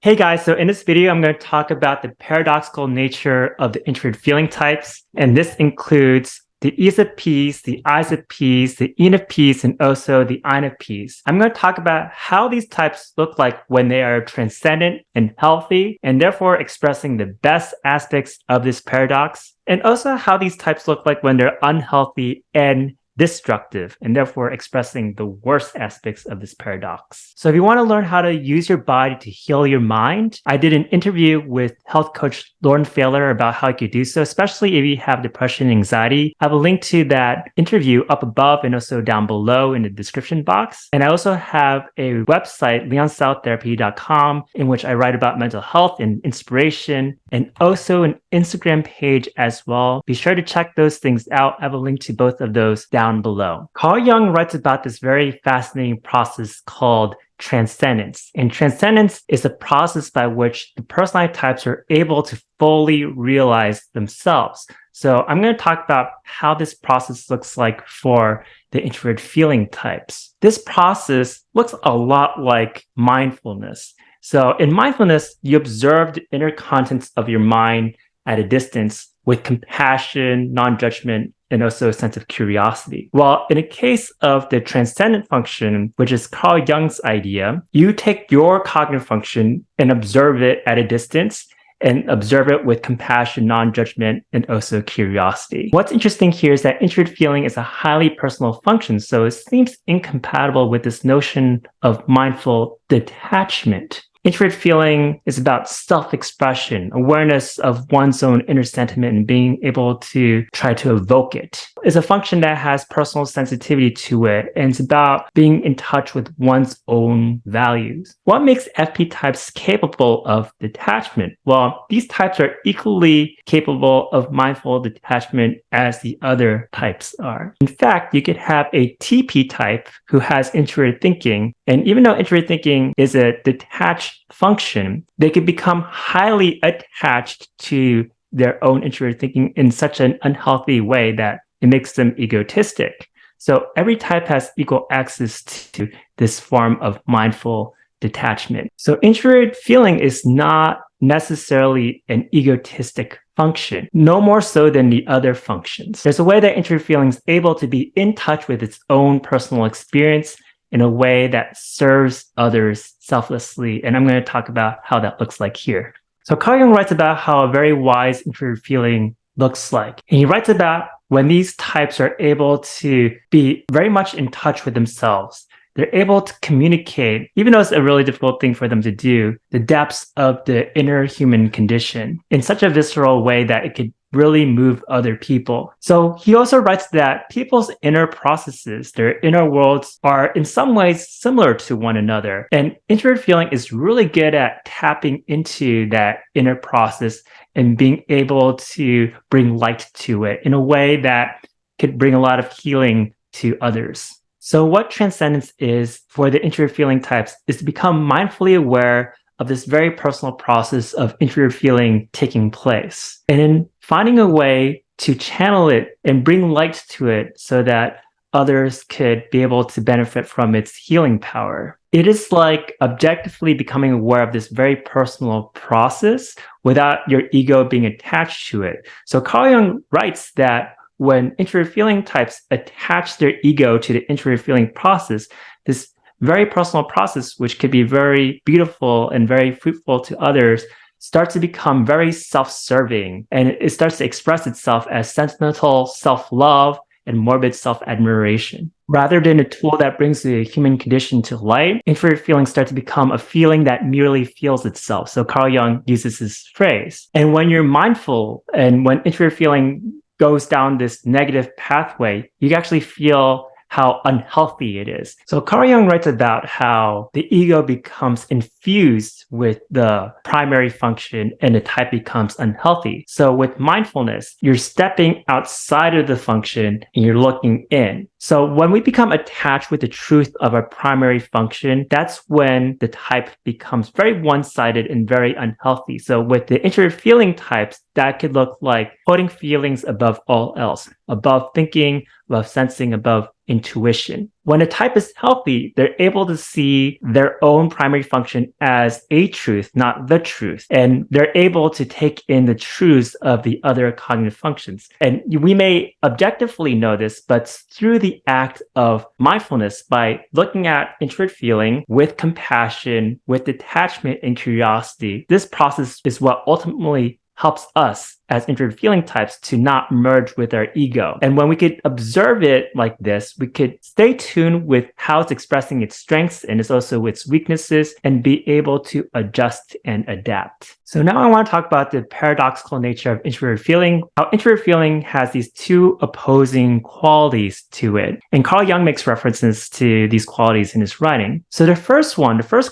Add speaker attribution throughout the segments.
Speaker 1: Hey guys, so in this video, I'm going to talk about the paradoxical nature of the introvert feeling types. And this includes the ESFPs, the ISFPs, the ENFPs, and also the INFPs. I'm going to talk about how these types look like when they are transcendent and healthy, and therefore expressing the best aspects of this paradox, and also how these types look like when they're unhealthy and destructive, and therefore expressing the worst aspects of this paradox. So if you want to learn how to use your body to heal your mind, I did an interview with health coach Lauren Failer about how you could do so, especially if you have depression and anxiety. I have a link to that interview up above and also down below in the description box. And I also have a website, leonsouththerapy.com, in which I write about mental health and inspiration, and also an Instagram page as well. Be sure to check those things out. I have a link to both of those down below. Carl Jung writes about this very fascinating process called transcendence. And transcendence is a process by which the personality types are able to fully realize themselves. So I'm going to talk about how this process looks like for the introvert feeling types. This process looks a lot like mindfulness. So in mindfulness, you observe the inner contents of your mind at a distance with compassion, non-judgment, and also a sense of curiosity. Well, in the case of the transcendent function, which is Carl Jung's idea, you take your cognitive function and observe it at a distance and observe it with compassion, non-judgment, and also curiosity. What's interesting here is that introvert feeling is a highly personal function, so it seems incompatible with this notion of mindful detachment. Introvert feeling is about self-expression, awareness of one's own inner sentiment and being able to try to evoke it. It's a function that has personal sensitivity to it, and it's about being in touch with one's own values. What makes FP types capable of detachment? Well, these types are equally capable of mindful detachment as the other types are. In fact, you could have a TP type who has introverted thinking, and even though introverted thinking is a detached function, they could become highly attached to their own introverted thinking in such an unhealthy way that it makes them egotistic. So every type has equal access to this form of mindful detachment. So introvert feeling is not necessarily an egotistic function, no more so than the other functions. There's a way that introvert feeling is able to be in touch with its own personal experience in a way that serves others selflessly. And I'm going to talk about how that looks like here. So Carl Jung writes about how a very wise introvert feeling looks like. And he writes about when these types are able to be very much in touch with themselves. They're able to communicate, even though it's a really difficult thing for them to do, the depths of the inner human condition in such a visceral way that it could really move other people. So he also writes that people's inner processes, their inner worlds, are in some ways similar to one another. And introvert feeling is really good at tapping into that inner process and being able to bring light to it in a way that could bring a lot of healing to others. So what transcendence is for the introvert feeling types is to become mindfully aware of this very personal process of introvert feeling taking place. And in finding a way to channel it and bring light to it so that others could be able to benefit from its healing power. It is like objectively becoming aware of this very personal process without your ego being attached to it. So Carl Jung writes that when introvert feeling types attach their ego to the introvert feeling process, this very personal process, which could be very beautiful and very fruitful to others, starts to become very self-serving, and it starts to express itself as sentimental self-love and morbid self-admiration. Rather than a tool that brings the human condition to light, introvert feelings start to become a feeling that merely feels itself. So Carl Jung uses this phrase. And when you're mindful and when introvert feeling goes down this negative pathway, you actually feel how unhealthy it is. So Carl Jung writes about how the ego becomes infused with the primary function and the type becomes unhealthy. So with mindfulness, you're stepping outside of the function and you're looking in. So when we become attached with the truth of our primary function, that's when the type becomes very one-sided and very unhealthy. So with the introvert feeling types, that could look like putting feelings above all else, above thinking, above sensing, above intuition. When a type is healthy, they're able to see their own primary function as a truth, not the truth. And they're able to take in the truths of the other cognitive functions. And we may objectively know this, but through the act of mindfulness, by looking at introverted feeling with compassion, with detachment and curiosity, this process is what ultimately helps us as introverted feeling types to not merge with our ego. And when we could observe it like this, we could stay tuned with how it's expressing its strengths and it's also its weaknesses and be able to adjust and adapt. So now I want to talk about the paradoxical nature of introverted feeling, how introverted feeling has these two opposing qualities to it. And Carl Jung makes references to these qualities in his writing. So the first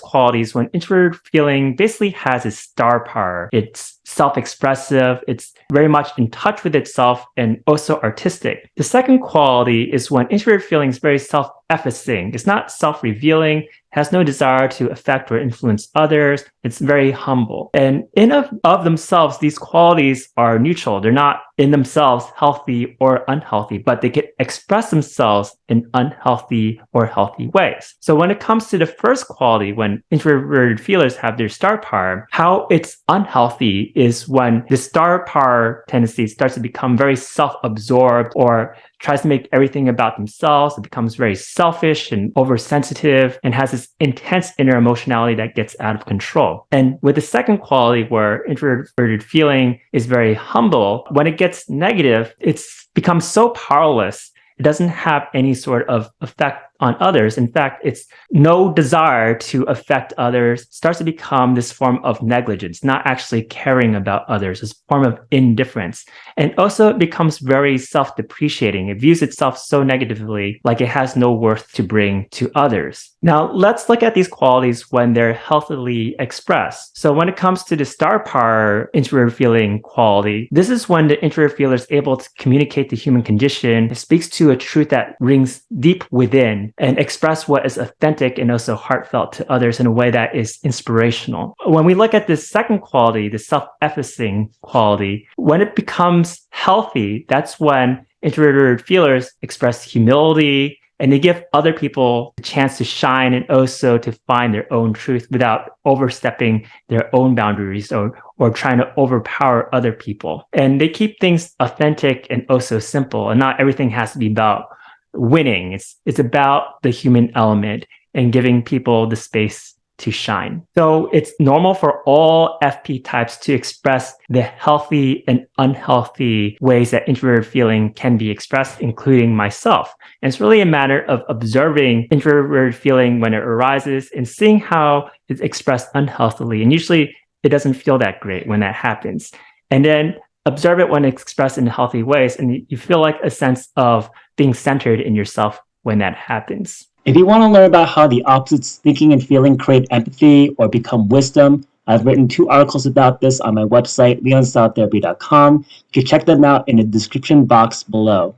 Speaker 1: quality is when introverted feeling basically has its star power. It's self-expressive, it's very much in touch with itself and also artistic. The second quality is when introverted feeling is very self-effacing. It's not self-revealing, has no desire to affect or influence others. It's very humble. And in of themselves, these qualities are neutral. They're not in themselves healthy or unhealthy, but they can express themselves in unhealthy or healthy ways. So when it comes to the first quality, when introverted feelers have their star power, how it's unhealthy is when the star power tendency starts to become very self-absorbed or tries to make everything about themselves. It becomes very selfish and oversensitive and has this intense inner emotionality that gets out of control. And with the second quality, where introverted feeling is very humble, when it gets negative, it's becomes so powerless. It doesn't have any sort of effect on others. In fact, it's no desire to affect others, starts to become this form of negligence, not actually caring about others, this form of indifference. And also it becomes very self-depreciating. It views itself so negatively, like it has no worth to bring to others. Now, let's look at these qualities when they're healthily expressed. So when it comes to the star power introverted feeling quality, this is when the introverted feeler is able to communicate the human condition. It speaks to a truth that rings deep within and express what is authentic and also heartfelt to others in a way that is inspirational. When we look at this second quality, the self-effacing quality, when it becomes healthy, that's when introverted feelers express humility and they give other people the chance to shine and also to find their own truth without overstepping their own boundaries or trying to overpower other people. And they keep things authentic and also simple, and not everything has to be about winning. It's about the human element and giving people the space to shine. So it's normal for all FP types to express the healthy and unhealthy ways that introverted feeling can be expressed, including myself. And it's really a matter of observing introverted feeling when it arises and seeing how it's expressed unhealthily. And usually it doesn't feel that great when that happens. And then observe it when it's expressed in healthy ways, and you feel like a sense of being centered in yourself when that happens.
Speaker 2: If you want to learn about how the opposites thinking and feeling create empathy or become wisdom, I've written 2 articles about this on my website, leonsouththerapy.com. You can check them out in the description box below.